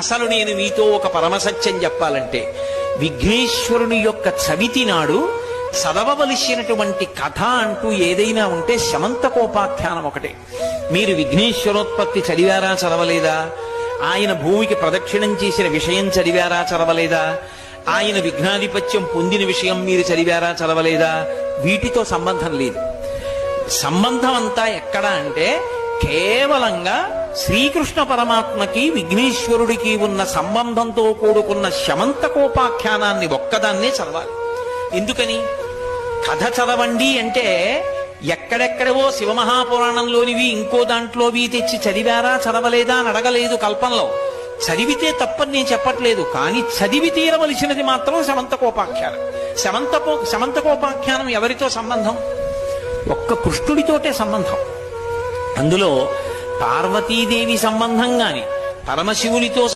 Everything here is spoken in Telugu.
అసలు నేను మీతో ఒక పరమసత్యం చెప్పాలంటే, విఘ్నేశ్వరుని యొక్క చవితి నాడు చదవవలసినటువంటి కథ అంటూ ఏదైనా ఉంటే శమంతకోపాఖ్యానం ఒకటే. మీరు విఘ్నేశ్వరోత్పత్తి చదివారా చదవలేదా? ఆయన భూమికి ప్రదక్షిణం చేసిన విషయం చదివారా చదవలేదా? ఆయన విఘ్నాధిపత్యం పొందిన విషయం మీరు చదివారా చదవలేదా? వీటితో సంబంధం లేదు. సంబంధం అంతా ఎక్కడ అంటే కేవలంగా శ్రీకృష్ణ పరమాత్మకి విఘ్నేశ్వరుడికి ఉన్న సంబంధంతో కూడుకున్న శమంతకోపాఖ్యానాన్ని ఒక్కదాన్నే చదవాలి. ఎందుకని? కథ చదవండి అంటే ఎక్కడెక్కడవో శివమహాపురాణంలోనివి ఇంకో దాంట్లోవి తెచ్చి చదివారా చదవలేదా అని అడగలేదు కల్పంలో. చదివితే తప్పని నేను చెప్పట్లేదు, కానీ చదివి తీరవలసినది మాత్రం శమంతకోపాఖ్యానం. శమంతకోపాఖ్యానం ఎవరితో సంబంధం? ఒక్క కృష్ణుడితోటే సంబంధం. అందులో పార్వతీదేవి సంబంధం గాని, పరమశివునితో